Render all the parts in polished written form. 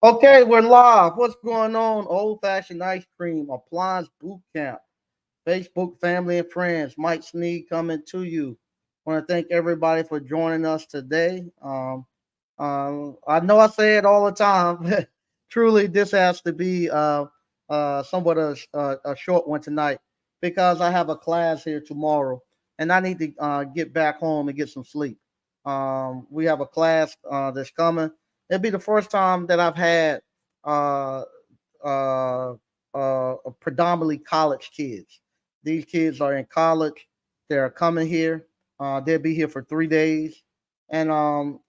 Okay, we're live. What's going on? Old fashioned ice cream, appliance boot camp, Facebook family and friends. Mike Sneed coming to you. Want to thank everybody for joining us today. I know I say it all the time, but truly this has to be somewhat a short one tonight because I have a class here tomorrow and I need to get back home and get some sleep. We have a class that's coming. It'll be the first time that I've had uh, uh, predominantly college kids. These kids are in college. They're coming here. They'll be here for 3 days, and I'm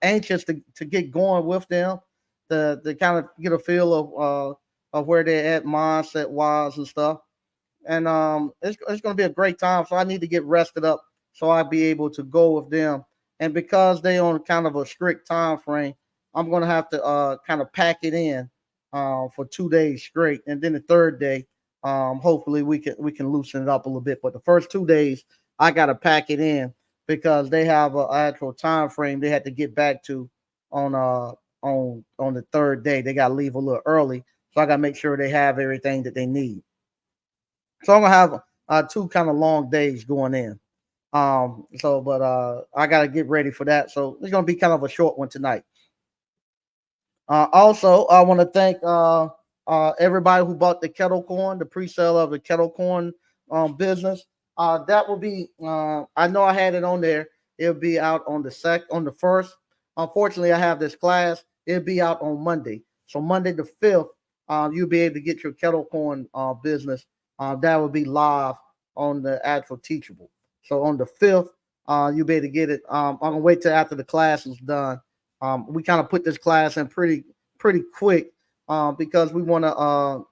anxious to get going with them, to kind of get a feel of where they're at mindset wise and stuff. And it's going to be a great time. So I need to get rested up so I'll be able to go with them. And because they on kind of a strict time frame, I'm going to have to kind of pack it in for 2 days straight, and then the third day, hopefully we can loosen it up a little bit. But the first 2 days, I got to pack it in because they have an actual time frame they had to get back to on on the third day. They got to leave a little early, so I got to make sure they have everything that they need. So I'm gonna have two kind of long days going in. But I gotta get ready for that. So it's gonna be kind of a short one tonight. Also, I want to thank everybody who bought the kettle corn, the pre-sale of the kettle corn business. That will be. I know I had it on there. It'll be out on the first. Unfortunately, I have this class. It'll be out on Monday. So Monday the 5th, you'll be able to get your kettle corn business. That will be live on the actual Teachable. So on the 5th, you'll be able to get it. I'm gonna wait till after the class is done. We kind of put this class in pretty quick because we want to.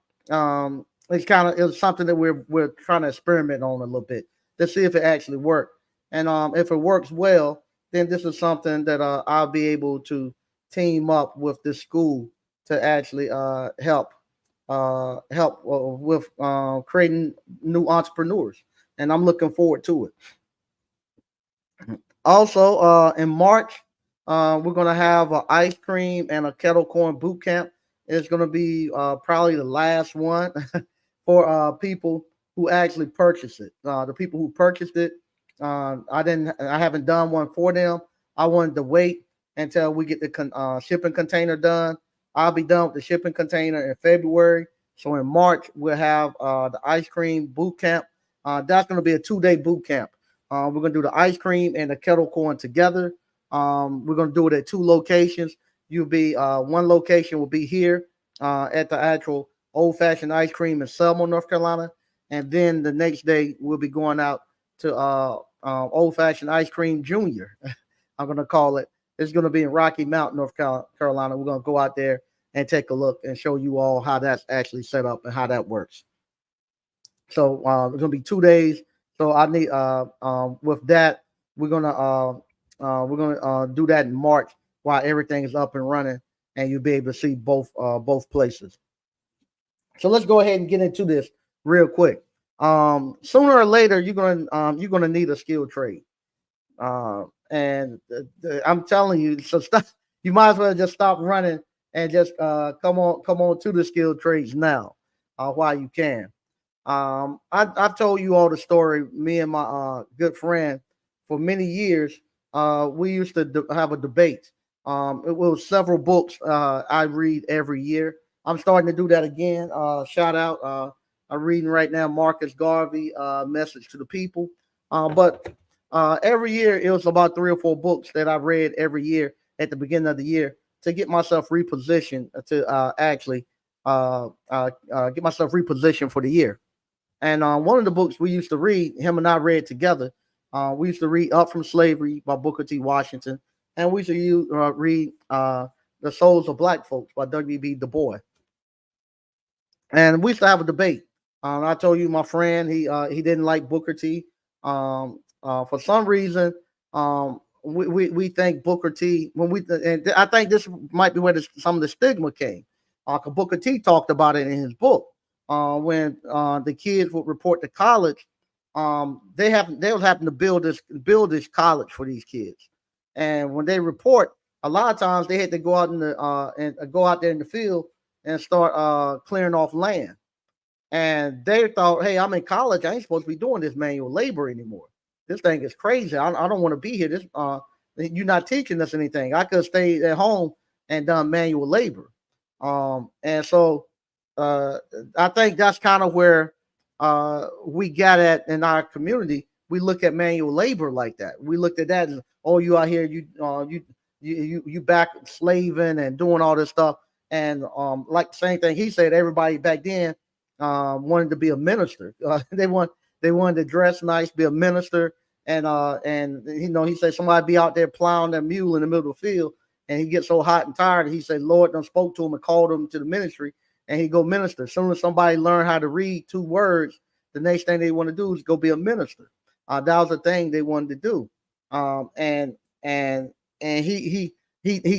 It's something that we're trying to experiment on a little bit to see if it actually works. And if it works well, then this is something that I'll be able to team up with this school to actually help with creating new entrepreneurs. And I'm looking forward to it. Also, in March, we're gonna have an ice cream and a kettle corn boot camp. It's gonna be probably the last one for people who actually purchase it. The people who purchased it, I haven't done one for them. I wanted to wait until we get the shipping container done. I'll be done with the shipping container in February. So in March we'll have the ice cream boot camp. That's going to be a 2 day boot camp. We're going to do the ice cream and the kettle corn together. We're going to do it at two locations. You'll be one location will be here at the actual old fashioned ice cream in Selma, North Carolina, and then the next day we'll be going out to old fashioned ice cream Junior. I'm going to call it. It's going to be in Rocky Mount, North Carolina. We're going to go out there and take a look and show you all how that's actually set up and how that works. So it's going to be 2 days. So I need with that we're gonna do that in March while everything is up and running, and you'll be able to see both places. So let's go ahead and get into this real quick. Sooner or later, you're gonna need a skill trade, and I'm telling you, so stop. You might as well just stop running and just come on to the skill trades now, while you can. I've told you all the story. Me and my good friend for many years, we used to have a debate. It was several books I read every year. I'm starting to do that again. Shout out. I'm reading right now Marcus Garvey, Message to the People. But every year it was about three or four books that I read every year at the beginning of the year to get myself repositioned to actually get myself repositioned for the year. And one of the books we used to read, him and I read together. We used to read Up from Slavery by Booker T. Washington, and we used to read The Souls of Black Folks by W.B. Du Bois. And we used to have a debate. I told you my friend he didn't like Booker T. For some reason, we think Booker T. And I think this might be where some of the stigma came. 'Cause Booker T. talked about it in his book. When the kids would report to college, they was having to build this college for these kids, and when they report, A lot of times they had to go out in the and go out there in the field and start clearing off land. And they thought, hey, I'm in college. I ain't supposed to be doing this manual labor anymore. This thing is crazy. I don't want to be here. This you're not teaching us anything. I could stay at home and done manual labor. And so uh, I think that's kind of where we got at in our community. We look at manual labor like that. We looked at that as, oh, you out here, you back slaving and doing all this stuff. And like the same thing he said, everybody back then wanted to be a minister. They wanted to dress nice, be a minister, and he said somebody be out there plowing their mule in the middle of the field, and he gets so hot and tired. He said Lord done spoke to him and called him to the ministry, and he go minister. As soon as somebody learn how to read 2 words, the next thing they want to do is go be a minister. That was the thing they wanted to do, and and and he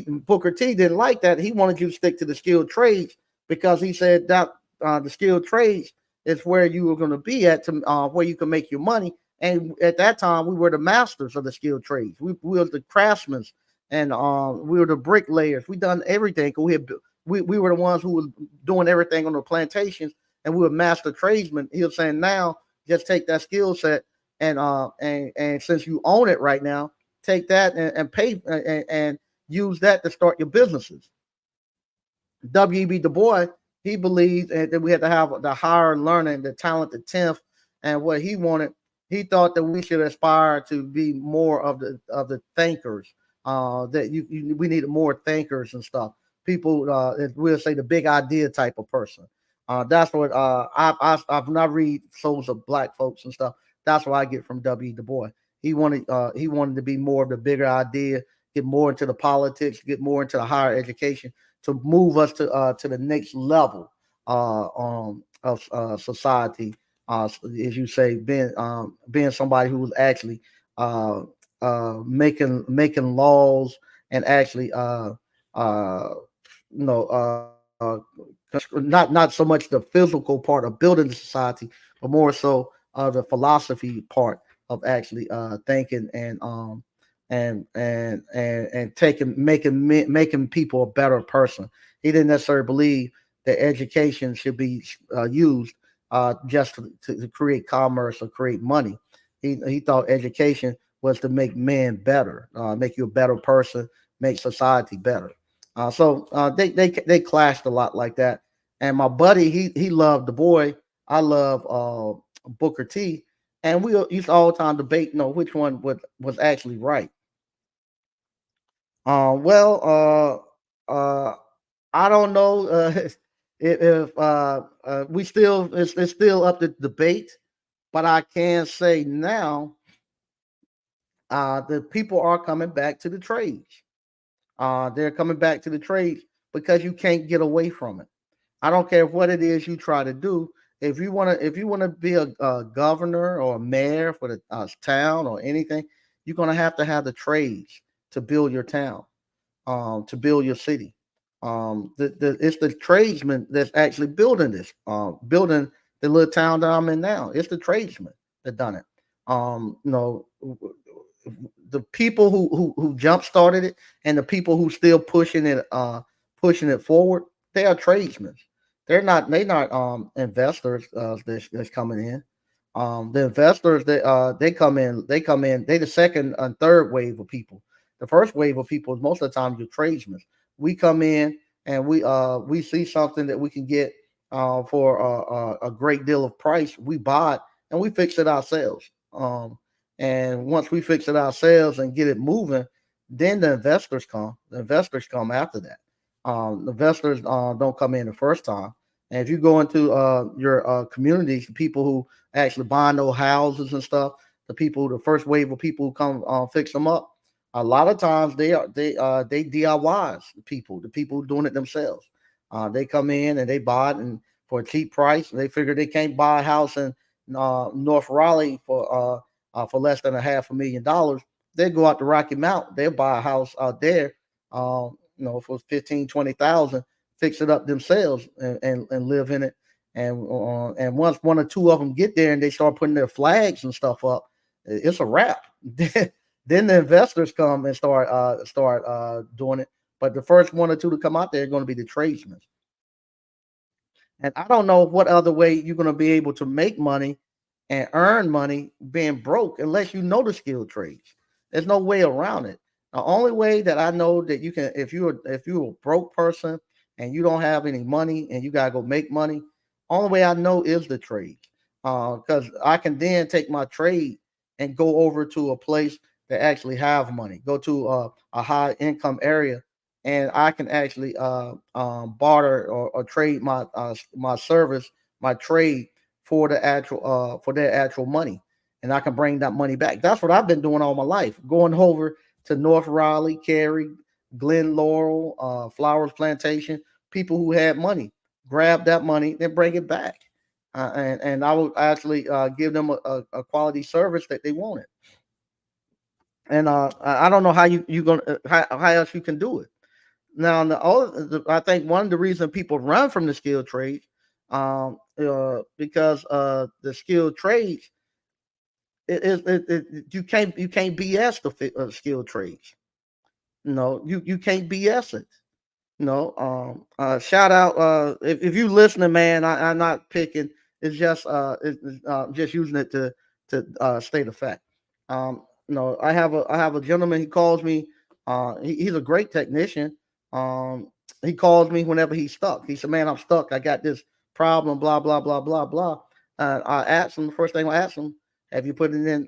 Booker T didn't like that. He wanted you to stick to the skilled trades because he said that the skilled trades is where you were going to be at to where you can make your money. And at that time, we were the masters of the skilled trades. We were the craftsmen, and we were the bricklayers. We done everything. We were the ones who was doing everything on the plantations, and we were master tradesmen. He was saying now, just take that skill set and since you own it right now, take that and pay and use that to start your businesses. W.E.B. Du Bois, he believed that we had to have the higher learning, the talented tenth, and what he wanted. He thought that we should aspire to be more of the thinkers. That we needed more thinkers and stuff. People, we'll say the big idea type of person. That's what I've not read Souls of Black Folks and stuff. That's what I get from W. Du Bois. He wanted to be more of the bigger idea, get more into the politics, get more into the higher education to move us to the next level of society. As you say, being somebody who was actually uh, making laws and actually uh, you know not so much the physical part of building the society, but more so the philosophy part of actually thinking and taking making people a better person. He didn't necessarily believe that education should be used just to create commerce or create money. He thought education was to make men better, make you a better person, make society better. They clashed a lot like that. And my buddy, he loved the boy. I love Booker T, and we used to all the time debate, which one was actually right. Well, I don't know if we still it's still up to debate, but I can say now the people are coming back to the trades. They're coming back to the trades because you can't get away from it. I don't care what it is you try to do. If you want to be a governor or a mayor for the town or anything, you're gonna have the trades to build your town, to build your city. It's the tradesmen that's actually building this, building the little town that I'm in now. It's the tradesmen that done it. Um, you know, the people who jump started it and the people who still pushing it forward, they are tradesmen. They not investors that's coming in. The investors they come in they the second and third wave of people. The first wave of people is most of the time your tradesmen. We come in and we see something that we can get for a great deal of price. We buy it and we fix it ourselves. And once we fix it ourselves and get it moving, then the investors come. The investors come after that. The investors don't come in the first time. And if you go into your communities, the people who actually buying those houses and stuff, the first wave of people who come fix them up, a lot of times they DIYs the people doing it themselves. They come in and they buy it and for a cheap price. They figure they can't buy a house in North Raleigh for less than $500,000. They go out to Rocky Mount. They'll buy a house out there, for 15, 20,000, fix it up themselves and live in it. And once one or two of them get there and they start putting their flags and stuff up, it's a wrap. Then the investors come and start doing it. But the first one or two to come out there are going to be the tradesmen. And I don't know what other way you're going to be able to make money and earn money being broke unless you know the skilled trades. There's no way around it. The only way that I know that you can, if you're a broke person and you don't have any money and you gotta go make money, only way I know is the trade. Because I can then take my trade and go over to a place that actually have money, go to a high income area, and I can actually barter or trade my service, my trade for their actual money, and I can bring that money back. That's what I've been doing all my life, going over to North Raleigh, Cary, Glen Laurel, Flowers Plantation. People who had money grab that money, then bring it back, and I would actually give them a quality service that they wanted. And I don't know how you gonna how else you can do it. Now, I think one of the reasons people run from the skilled trades, because the skilled trades, you can't BS the skilled trades. No, you can't BS it. No, shout out if you listening, man. I'm not picking. It's just using it to state a fact. I have a gentleman. He calls me. He's a great technician. He calls me whenever he's stuck. He said, "Man, I'm stuck. I got this problem. Blah blah blah blah blah." I asked him, the first thing I asked him, "Have you put it in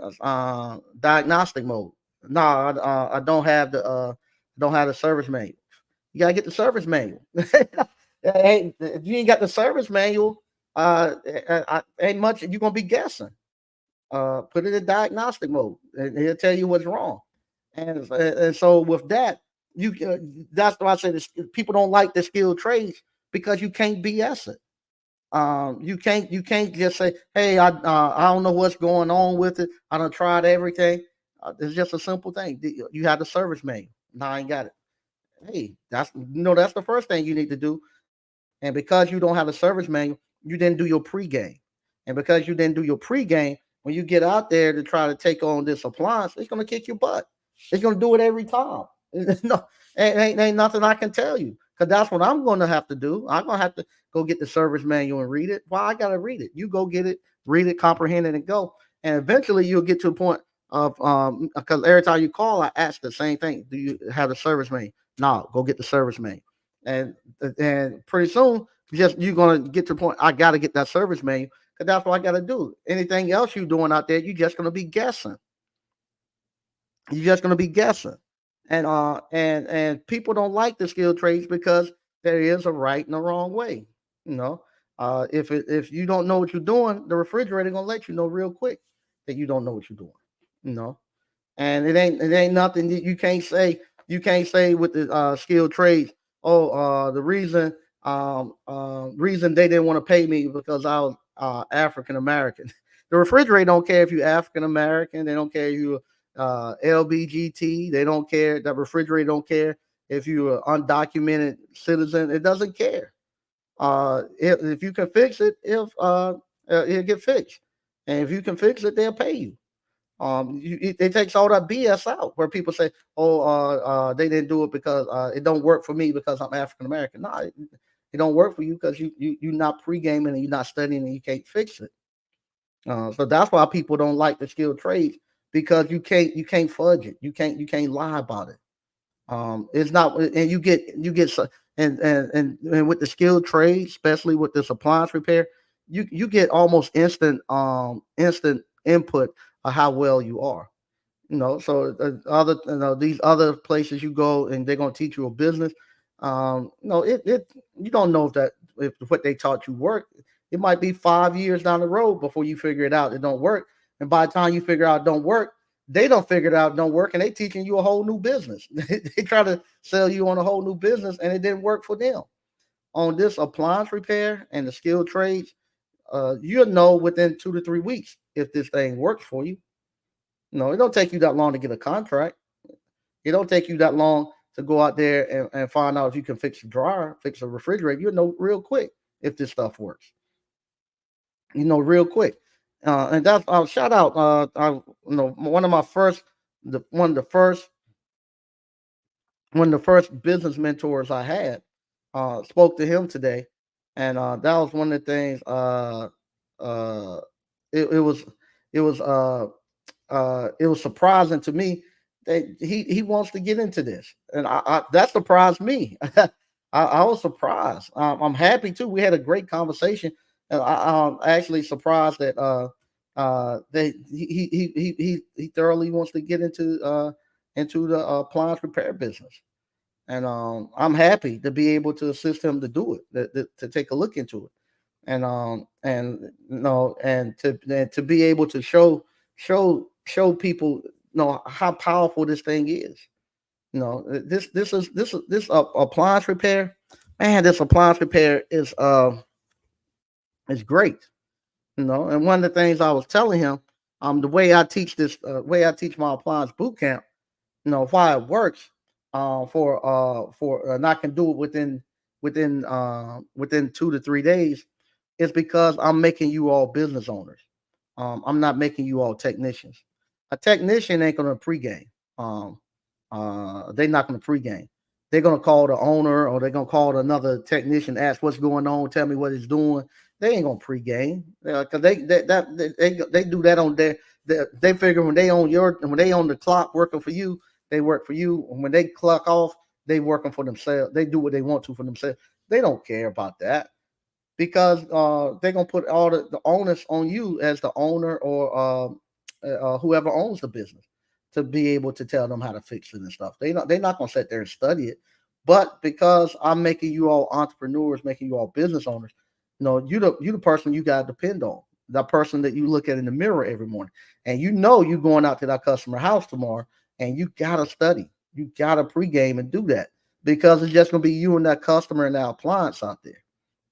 diagnostic mode?" No, I don't have the service manual. You gotta get the service manual. Hey, if you ain't got the service manual, ain't much. You're gonna be guessing. Put it in diagnostic mode, and he'll tell you what's wrong. And so with that, you that's why I say this, people don't like the skilled trades because you can't BS it. You can't just say, "Hey, I don't know what's going on with it. I done tried everything." It's just a simple thing. You have the service manual. No, I ain't got it. Hey, that's the first thing you need to do. And because you don't have a service manual, you didn't do your pregame. And because you didn't do your pregame, when you get out there to try to take on this appliance, it's gonna kick your butt. It's gonna do it every time. No, ain't nothing I can tell you. Because that's what I'm gonna have to do. I'm gonna have to go get the service manual and read it. Well, I gotta read it. You go get it, read it, comprehend it, and go. And eventually you'll get to a point of because every time you call, I ask the same thing. Do you have the service manual? No, go get the service manual. And and pretty soon, just you're gonna get to the point. I gotta get that service manual because that's what I gotta do. Anything else you're doing out there, you're just gonna be guessing. You're just gonna be guessing. And people don't like the skilled trades because there is a right and a wrong way. You know, if you don't know what you're doing, the refrigerator gonna let you know real quick that you don't know what you're doing. You know, and it ain't nothing that you can't say with the skilled trades. Oh, the reason they didn't want to pay me because I was African American. The refrigerator don't care if you're African American. They don't care if you LBGT. They don't care. The refrigerator don't care if you're an undocumented citizen. It doesn't care. If you can fix it, if it'll get fixed, and if you can fix it, they'll pay you. It takes all that BS out where people say, "Oh, they didn't do it because it don't work for me because I'm African American." No, it don't work for you because you're not pre gaming and you're not studying and you can't fix it. So that's why people don't like the skilled trades because you can't fudge it. You can't lie about it. It's not, and you get and with the skilled trade, especially with this appliance repair, you get almost instant input of how well you are. So these other places you go and they're gonna teach you a business. It you don't know if what they taught you work. It might be 5 years down the road before you figure it out. It don't work, and by the time you figure out it don't work, they don't figure it out it don't work, and they teaching you a whole new business. They try to sell you on a whole new business, and it didn't work for them. On this appliance repair and the skilled trades, you'll know within 2 to 3 weeks if this thing works for you. No, it don't take you that long to get a contract. It don't take you that long to go out there and find out if you can fix a dryer, fix a refrigerator. You'll know real quick if this stuff works. Real quick. And that's shout out. One of my first the one of the first one of the first business mentors I had, spoke to him today, and that was one of the things. Uh, it was it was it was surprising to me that he wants to get into this, and that surprised me. I was surprised. I'm happy too. We had a great conversation, and I'm actually surprised that that he thoroughly wants to get into the appliance repair business, and I'm happy to be able to assist him to do it, to take a look into it, and and to be able to show people how powerful this thing is. This appliance repair, man. This appliance repair is great. And one of the things I was telling him, the way I teach way I teach my appliance boot camp, why it works, and I can do it within 2 to 3 days, is because I'm making you all business owners. I'm not making you all technicians. A technician ain't gonna pregame. Um, they're not gonna pregame. They're gonna call the owner, or they're gonna call another technician, ask what's going on, tell me what he's doing. They ain't gonna pregame because they do that on they figure when they on the clock working for you, they work for you. And when they clock off, they working for themselves. They do what they want to for themselves. They don't care about that, because they're gonna put all the onus on you as the owner, or whoever owns the business, to be able to tell them how to fix it and stuff. They're not gonna sit there and study it. But because I'm making you all entrepreneurs, making you all business owners, you the person you gotta depend on. That person that you look at in the mirror every morning. And you going out to that customer house tomorrow, and you gotta study. You gotta pregame and do that, because it's just gonna be you and that customer and that appliance out there.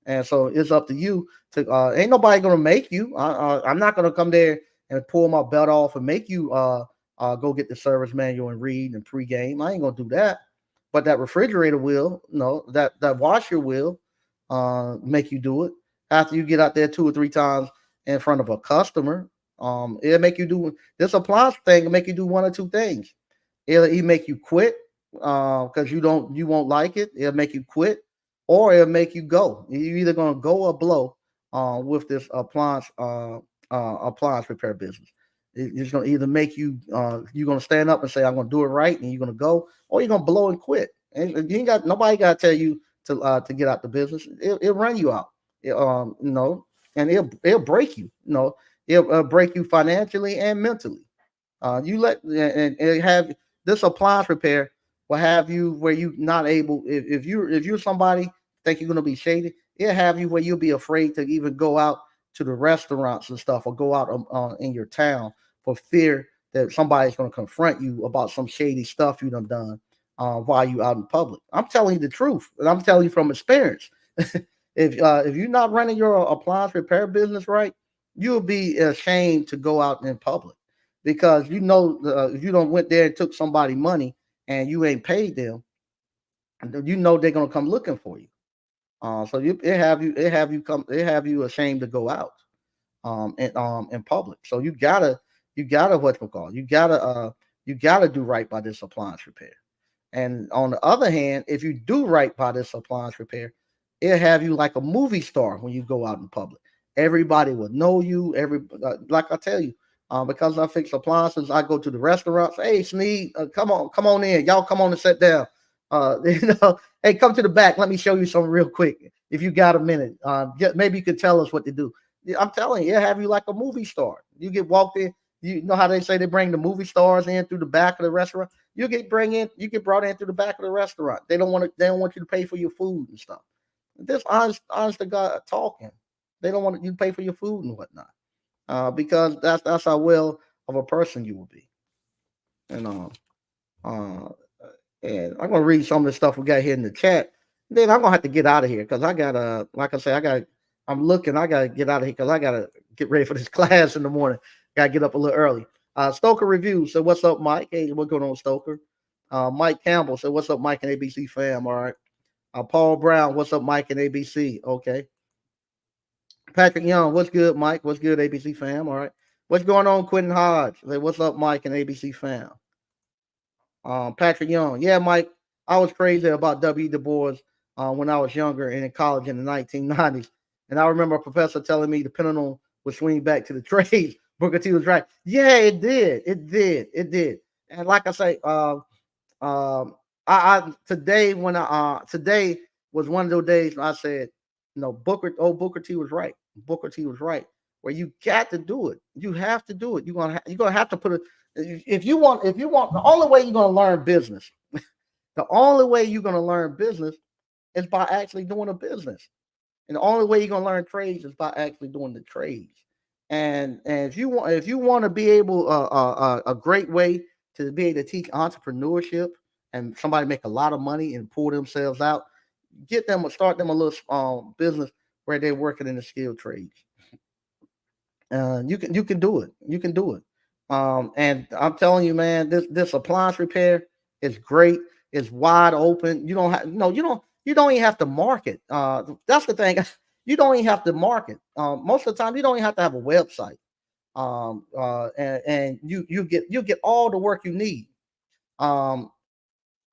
And so it's up to you to. Ain't nobody gonna make you. I'm not gonna come there and pull my belt off and make you go get the service manual and read and pregame. I ain't gonna do that. But that refrigerator will. No, that washer will make you do it after you get out there 2 or 3 times in front of a customer. It'll make you do this appliance thing. Will make you do one or two things. It'll make you quit because you won't like it. It'll make you quit, or it'll make you go. You're either gonna go or blow with this appliance repair business. It's gonna either make you you're gonna stand up and say I'm gonna do it right, and you're gonna go, or you're gonna blow and quit. And you ain't got nobody got to tell you to get out the business. It'll run you out. And it'll break you. It'll break you financially and mentally. You let and have this appliance repair will have you where you not able, if you're somebody think you're gonna be shady, it'll have you where you'll be afraid to even go out to the restaurants and stuff, or go out in your town, for fear that somebody's gonna confront you about some shady stuff you done while you out in public. I'm telling you the truth, and I'm telling you from experience. If you're not running your appliance repair business right, you'll be ashamed to go out in public, because if you don't went there and took somebody money and you ain't paid them, they're gonna come looking for you. So it have you ashamed to go out in public. So you gotta what we call you gotta do right by this appliance repair. And on the other hand, if you do right by this appliance repair, it'll have you like a movie star when you go out in public. Everybody will know you. Like I tell you, because I fix appliances, I go to the restaurants. Hey, Sneed, come on in. Y'all come on and sit down. Hey, come to the back. Let me show you something real quick. If you got a minute, maybe you could tell us what to do. Yeah, I'm telling you, it'll have you like a movie star. You get walked in. You know how they say they bring the movie stars in through the back of the restaurant. You get brought in through the back of the restaurant. They don't want you to pay for your food and stuff. This honest to God talking. They don't want you to pay for your food and whatnot. Because that's how well of a person you will be. And uh and I'm gonna read some of the stuff we got here in the chat. Then I'm gonna have to get out of here, because I gotta, like I say, I gotta get out of here because I gotta get ready for this class in the morning. Gotta get up a little early. Stoker Review said, "What's up, Mike? Hey, what's going on, Stoker?" Mike Campbell said, "What's up, Mike and ABC fam?" All right. Paul Brown, "What's up, Mike and ABC?" Okay. Patrick Young, "What's good, Mike? What's good, ABC fam?" All right. What's going on, Quentin Hodge? Say, "What's up, Mike and ABC fam?" Patrick Young. Yeah, Mike. I was crazy about W. Du Bois when I was younger and in college in the 1990s. And I remember a professor telling me the pendulum would swing back to the trades. Booker T was right. Yeah, it did. It did. It did. And like I say, I today when today was one of those days when I said, no, Booker T was right. Booker T was right. Where you got to do it. You have to do it. You're gonna have to put it. If you want the only way you're gonna learn business, the only way you're gonna learn business is by actually doing a business. And the only way you're gonna learn trades is by actually doing the trades. And if you want to be able a great way to be able to teach entrepreneurship and somebody make a lot of money and pull themselves out, get them or start them a little business where they're working in the skilled trades. You can do it. You can do it. And I'm telling you, man, this appliance repair is great. It's wide open. You don't have no. You don't even have to market. That's the thing. You don't even have to market. Most of the time, you don't even have to have a website. And you get all the work you need. Um,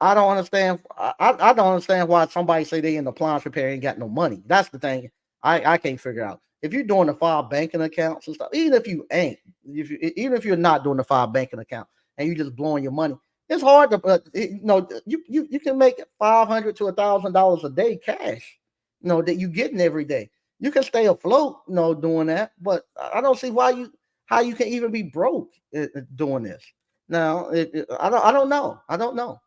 I don't understand. I don't understand why somebody say they in the appliance repair ain't got no money. That's the thing. I can't figure out. If you're doing the five banking accounts and stuff, even if you ain't, even if you're not doing the five banking account and you just blowing your money, it's hard to. You can make $500 to $1,000 a day cash. That you getting every day. You can stay afloat. Doing that, but I don't see how you can even be broke doing this. Now, I don't know. I don't know.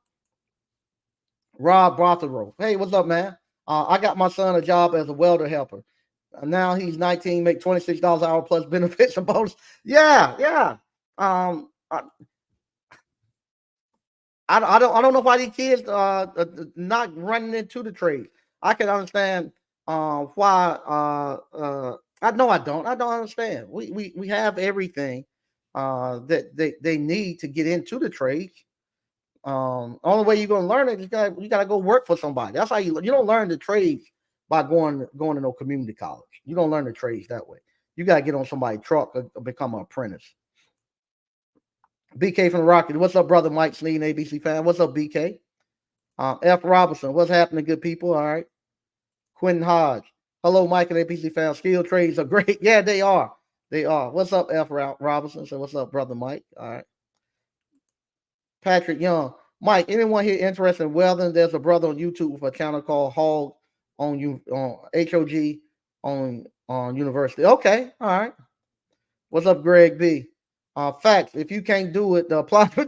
Rob Brotherow. Hey, what's up, man? I got my son a job as a welder helper. Now he's 19, make $26 an hour plus benefits and bonus. Yeah, yeah. I, I don't know why these kids not running into the trade. I can understand why. I know I don't understand. We have everything that they need to get into the trades. Only way you're gonna learn it is you gotta go work for somebody. That's how you don't learn the trades by going to no community college. You don't learn the trades that way. You gotta get on somebody's truck or become an apprentice. BK from the Rocket. What's up, brother Mike Sneed, ABC fan? What's up, BK? F. Robinson. What's happening, good people? All right. Quentin Hodge. Hello, Mike and ABC fan. Skilled trades are great. Yeah, they are. They are. What's up, F. Robinson? So what's up, brother Mike? All right. Patrick Young. Mike, anyone here interested in welding? There's a brother on YouTube with a channel called Hog on HOG on University. Okay, all right. What's up, Greg B? Facts. If you can't do it, the appliance will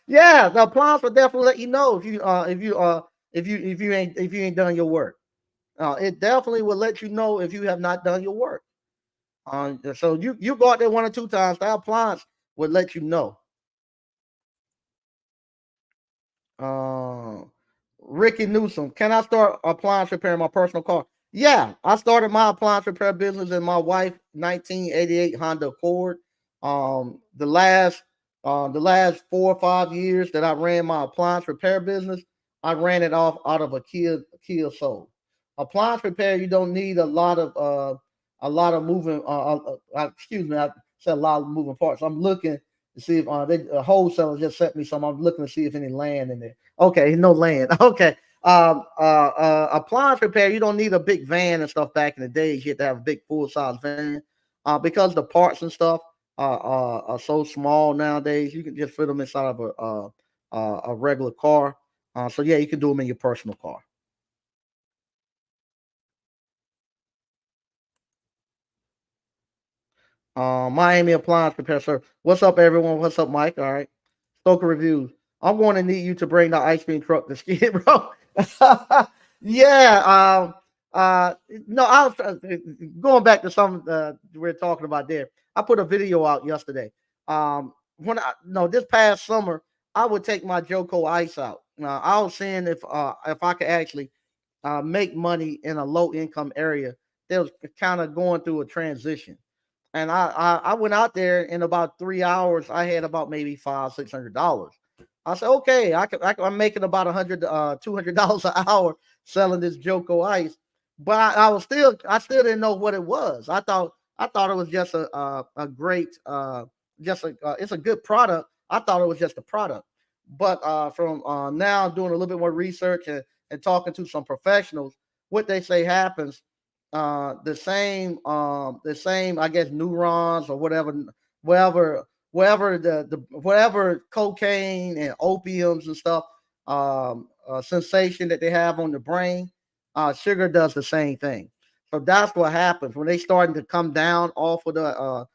yeah, the appliance will definitely let you know if you ain't done your work. It definitely will let you know if you have not done your work. So you go out there one or two times, the appliance will let you know. Uh, Ricky Newsom, can I start appliance repair in my personal car? Yeah, I started my appliance repair business in my wife 1988 Honda Accord. The last 4 or 5 years that I ran my appliance repair business, I ran it off out of a Kia Soul. Appliance repair, you don't need a lot of moving. Excuse me, I said a lot of moving parts. I'm looking to see if a wholesaler just sent me some. I'm looking to see if any land in there. Okay, no land. Okay. Appliance repair, you don't need a big van and stuff. Back in the days, you had to have a big full size van. Because the parts and stuff are so small nowadays, you can just fit them inside of a regular car. So yeah, you can do them in your personal car. Miami Appliance Repair, sir. What's up, everyone? What's up, Mike? All right. Stoker Reviews. I'm going to need you to bring the ice cream truck to Skid Row. Yeah. Uh, no, I was going back to something we're talking about there. I put a video out yesterday. When I no this past summer, I would take my Joco ice out. I was seeing if I could actually make money in a low income area that was kind of going through a transition. And I went out there in about 3 hours. I had about maybe $500-$600. I said, okay, I'm making about $200 an hour selling this Joko ice. But I still didn't know what it was. I thought it was just a great it's a good product. I thought it was just a product. But from now doing a little bit more research and talking to some professionals, what they say happens, the same, I guess, neurons or whatever, whatever cocaine and opiums and stuff, sensation that they have on the brain, sugar does the same thing. So that's what happens when they starting to come down off of those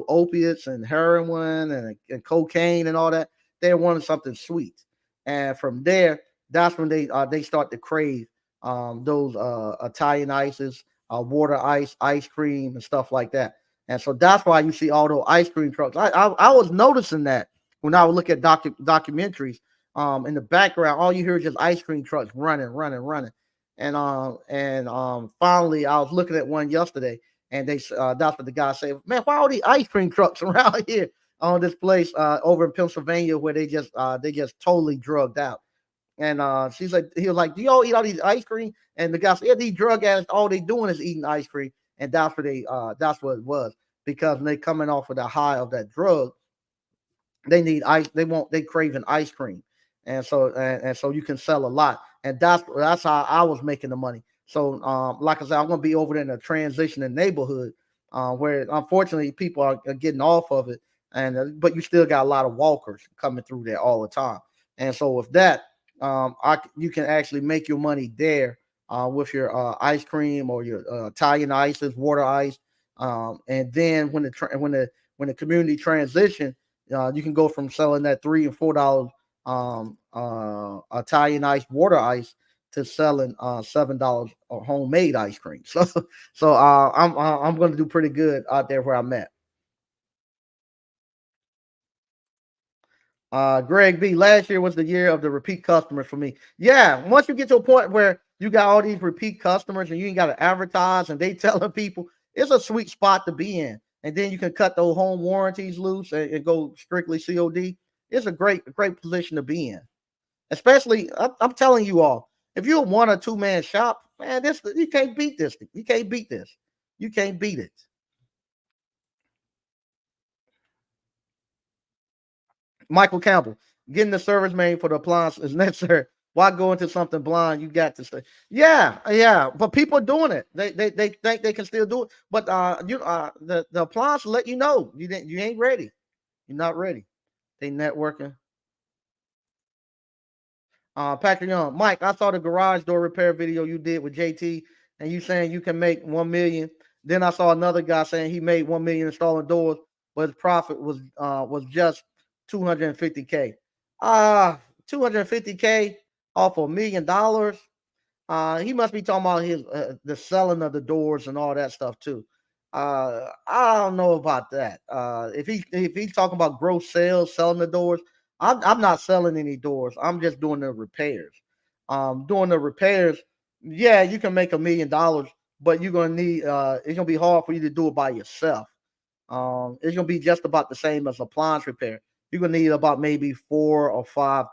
opiates and heroin and cocaine and all that. They wanted something sweet, and from there, that's when they start to crave those Italian ices, water ice, ice cream, and stuff like that. And so that's why you see all those ice cream trucks. I was noticing that when I would look at documentaries. In the background, all you hear is just ice cream trucks running, running, running. And finally, I was looking at one yesterday, and that's what the guy said. Man, why all these ice cream trucks around here on this place over in Pennsylvania where they just totally drugged out? And she's like, he was like, "Do y'all eat all these ice cream?" And the guy said, "Yeah, these drug addicts, all they doing is eating ice cream." And that's what it was, because when they coming off of the high of that drug, they need ice. They craving ice cream, and so you can sell a lot, and that's how I was making the money. So, like I said, I'm gonna be over there in a transitioning neighborhood, where unfortunately people are getting off of it, and but you still got a lot of walkers coming through there all the time, and so with that, you can actually make your money there, with your ice cream or your Italian ices, water ice, and then when the community transition, you can go from selling that $3 and $4 Italian ice, water ice, to selling $7 homemade ice cream. So I'm going to do pretty good out there where I'm at. Greg B, last year was the year of the repeat customers for me. Yeah, once you get to a point where you got all these repeat customers and you ain't got to advertise and they telling people, it's a sweet spot to be in. And then you can cut those home warranties loose and go strictly COD. It's a great position to be in. Especially, I'm telling you all, if you're a one or two man shop, man, this you can't beat this. You can't beat this. You can't beat it. Michael Campbell, getting the service manual for the appliance is necessary. Why go into something blind? You got to say, yeah, yeah. But people are doing it. They think they can still do it. But the appliance will let you know you ain't ready. You're not ready. They networking. Patrick Young, Mike, I saw the garage door repair video you did with JT, and you saying you can make 1 million. Then I saw another guy saying he made 1 million installing doors, but his profit was just 250K. 250K off $1 million. He must be talking about his the selling of the doors and all that stuff too. I don't know about that. If he's talking about gross sales, selling the doors, I'm not selling any doors. I'm just doing the repairs. Doing the repairs, yeah, you can make $1 million, but you're gonna need it's gonna be hard for you to do it by yourself. It's gonna be just about the same as appliance repair. You're gonna need about maybe 4 or 5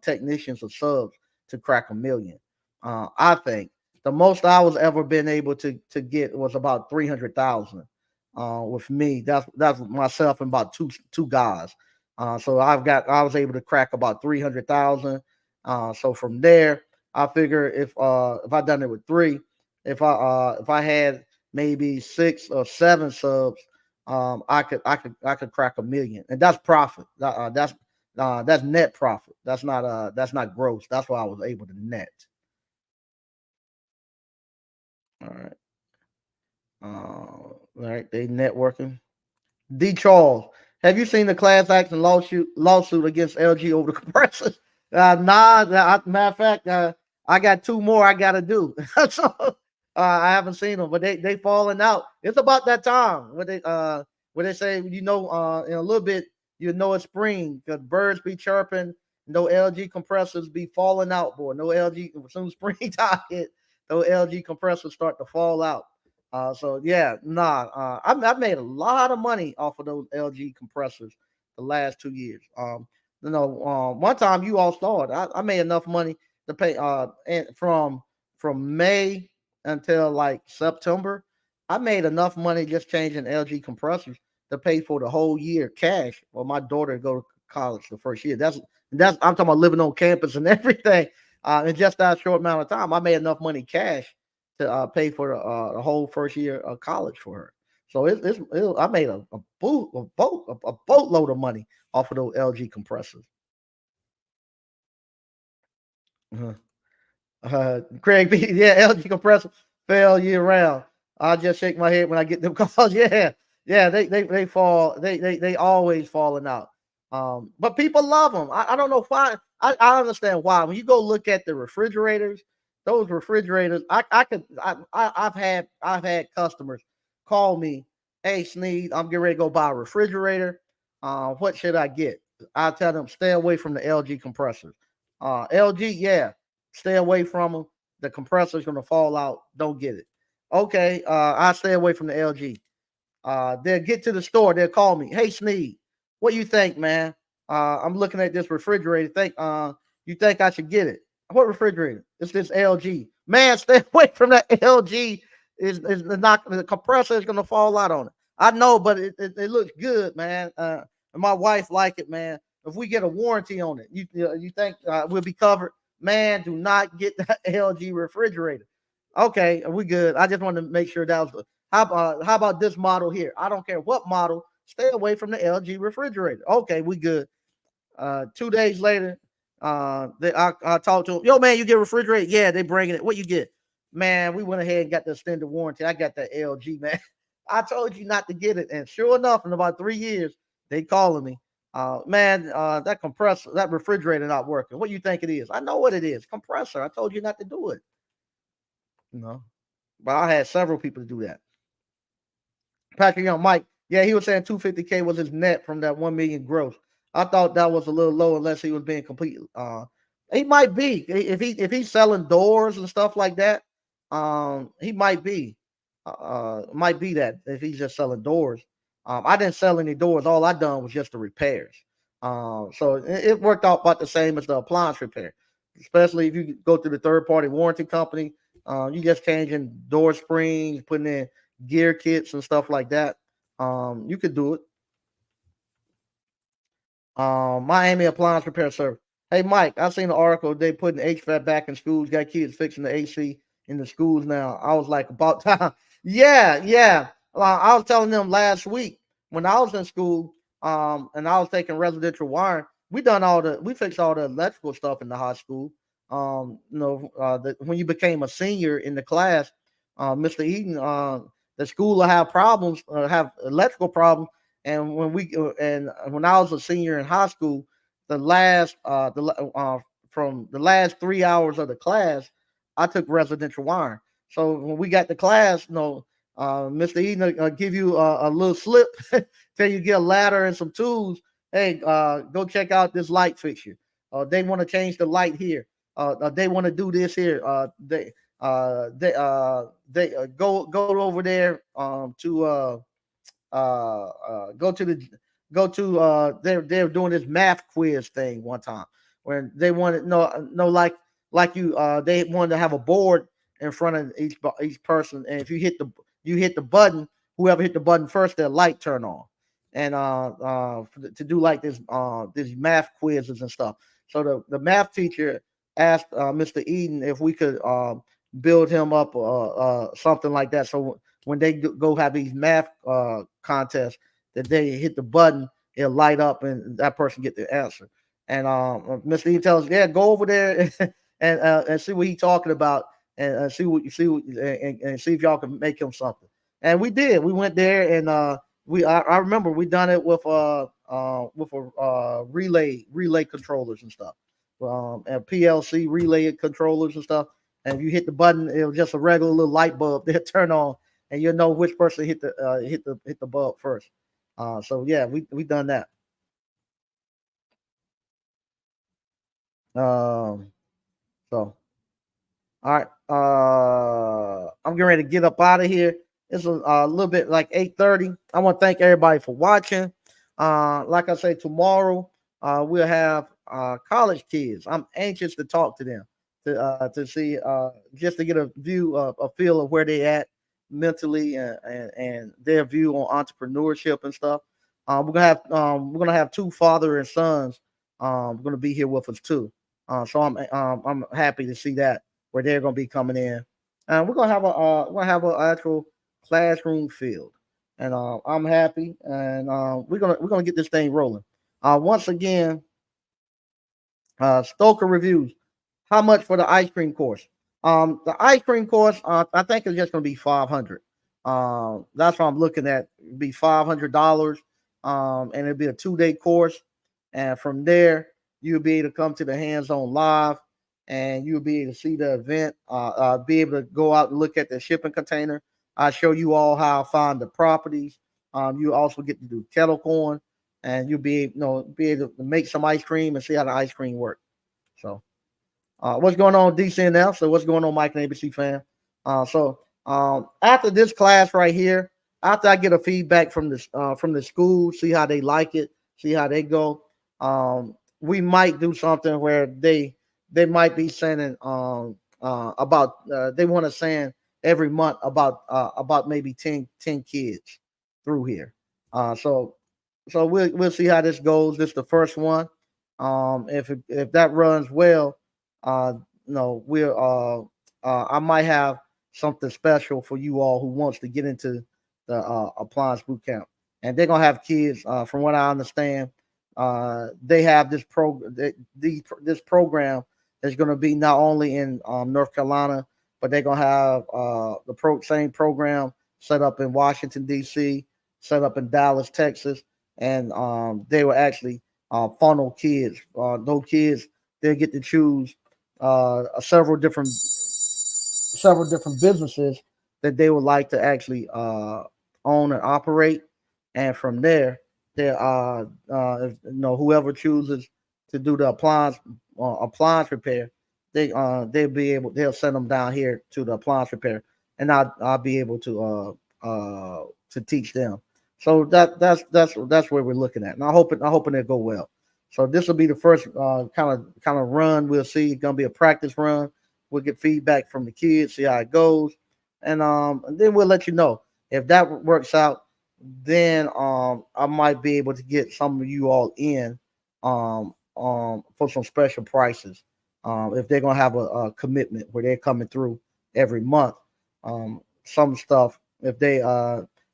technicians or subs to crack 1 million. I think the most I was ever been able to get was about 300,000. With me, that's myself and about two guys. So I was able to crack about 300,000. So from there, I figure if I done it with three, if I had maybe 6 or 7 subs, I could crack 1 million, and that's profit. That's net profit. That's not gross. That's what I was able to net. All right. All right. They networking. D. Charles, have you seen the class action lawsuit against LG over the compressors? Matter of fact, I got 2 more I got to do. So I haven't seen them, but they falling out. It's about that time when they say in a little bit it's spring because birds be chirping. No LG compressors be falling out, boy. No LG as soon as springtime hit, those LG compressors start to fall out. So yeah, nah. I made a lot of money off of those LG compressors the last 2 years. One time you all saw it. I made enough money to pay. And from May until like September, I made enough money just changing LG compressors to pay for the whole year cash for my daughter to go college the first year. That's I'm talking about living on campus and everything. In just that short amount of time, I made enough money cash to pay for the whole first year of college for her. So I made a boatload of money off of those LG compressors. Uh-huh. Craig B, yeah, LG compressor fail year round. I just shake my head when I get them calls. Yeah, yeah, they fall. They always falling out. But people love them. I don't know why. I understand why. When you go look at the refrigerators, those refrigerators, I've had customers call me, hey Sneed, I'm getting ready to go buy a refrigerator. What should I get? I tell them stay away from the LG compressors. LG, yeah, stay away from them. The compressor's gonna fall out. Don't get it. Okay, I stay away from the LG. They'll get to the store. They'll call me. Hey, Sneed, what you think, man? I'm looking at this refrigerator. You think I should get it? What refrigerator? It's this LG. Man, stay away from that LG. Is not the compressor is gonna fall out on it. I know, but it looks good, man. And my wife like it, man. If we get a warranty on it, you think we'll be covered? Man, do not get that LG refrigerator. Okay, we good. I just wanted to make sure that was how about this model here? I don't care what model. Stay away from the LG refrigerator. Okay, we good. 2 days later, I talked to him. Yo, man, you get a refrigerator? Yeah, they bringing it. What you get? Man, we went ahead and got the extended warranty. I got that LG, man. I told you not to get it, and sure enough, in about 3 years, they calling me. Man, that compressor, that refrigerator not working. What you think it is? I know what it is. Compressor. I told you not to do it. You know, but I had several people to do that. Patrick Young, Mike. Yeah, he was saying 250K was his net from that 1 million gross. I thought that was a little low unless he was being complete. He might be if he's selling doors and stuff like that. He might be that if he's just selling doors. I didn't sell any doors. All I done was just the repairs. So it worked out about the same as the appliance repair. Especially if you go to the third party warranty company, you just changing door springs, putting in gear kits and stuff like that. You could do it. Miami Appliance Repair Service. Hey, Mike, I seen the article. They putting HVAC back in schools. Got kids fixing the AC in the schools now. I was like, about time. Yeah, yeah. I was telling them last week when I was in school, and I was taking residential wiring. We fixed all the electrical stuff in the high school. When you became a senior in the class, Mr. Eden, the school will have problems, have electrical problems and when I was a senior in high school, from the last 3 hours of the class, I took residential wiring. So when we got to class, Mr. Eden give you a little slip, tell you get a ladder and some tools. Hey, go check out this light fixture. They want to change the light here. They want to do this here. They go over there go to the go to they're doing this math quiz thing one time when they wanted no like you they wanted to have a board in front of each person, and if you hit the button, whoever hit the button first, their light turn on. And to do like this math quizzes and stuff. So the math teacher asked Mr. Eden if we could build him up something like that. So when they go have these math contests, that they hit the button, it'll light up, and that person get the answer. And Mr. Eden tells us, yeah, go over there and see what he's talking about, and see what you see, and see if y'all can make him something. And we did. We went there, and I remember we done it with a relay controllers and stuff, and PLC relay controllers and stuff. And if you hit the button, it was just a regular little light bulb that turn on, and you'll know which person hit the bulb first. So yeah, we done that. Um, so all right, I'm getting ready to get up out of here. It's a little bit like 8:30. I want to thank everybody for watching. Like I say, tomorrow we'll have college kids. I'm anxious to talk to them to see just to get a feel of where they at mentally and their view on entrepreneurship and stuff. We're gonna have two father and sons going to be here with us too. So I'm happy to see that where they're going to be coming in, and we're gonna have an actual classroom field, and I'm happy, and we're gonna get this thing rolling. Once again, Stoker reviews. How much for the ice cream course? The ice cream course, I think it's just going to be 500. That's what I'm looking at. It'd be $500, and it'll be a 2 day course. And from there, you'll be able to come to the hands-on live, and you'll be able to see the event. Be able to go out and look at the shipping container. I show you all how I find the properties. You also get to do kettle corn, and you'll be able to make some ice cream and see how the ice cream works. So, what's going on, DCNL? So, what's going on, Mike and ABC fan? After this class right here, after I get a feedback from the school, see how they like it, see how they go. We might do something where they might be sending about they want to send every month about maybe 10 kids through here. So we'll see how this goes. This is the first one. If that runs well, uh, no, I might have something special for you all who wants to get into the appliance boot camp, and they're gonna have kids. From what I understand, they have this program is going to be not only in North Carolina, but they're gonna have same program set up in Washington D.C., set up in Dallas, Texas, and they will actually funnel kids. Those kids they get to choose several different businesses that they would like to actually own and operate, and from there, they whoever chooses to do the appliance repair, they'll send them down here to the appliance repair, and I'll be able to teach them. So that's where we're looking at, and I hoping it'll go well. So this will be the first kind of run. We'll see. It's gonna be a practice run. We'll get feedback from the kids, see how it goes, and then we'll let you know if that works out. Then I might be able to get some of you all in for some special prices. If they're gonna have a commitment where they're coming through every month. Some stuff if they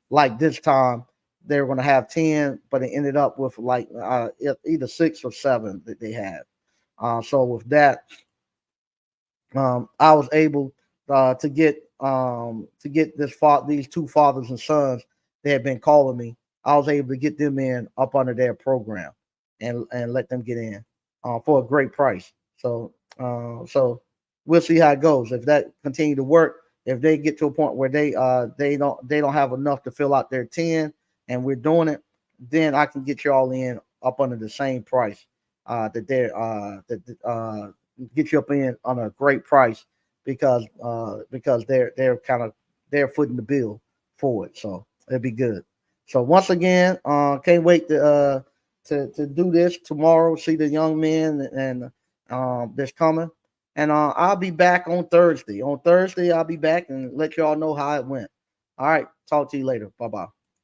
like this time they were gonna have 10, but it ended up with like either 6 or 7 that they had. So with that, I was able to get these two fathers and sons that had been calling me. I was able to get them in up under their program and let them get in for a great price. So we'll see how it goes. If that continue to work, if they get to a point where they don't have enough to fill out their 10, and we're doing it, then I can get you all in up under the same price that get you up in on a great price because they're footing the bill for it. So it'll be good. So once again, can't wait to do this tomorrow. See the young men and that's coming, and I'll be back on Thursday. On Thursday, I'll be back and let you all know how it went. All right, talk to you later. Bye bye.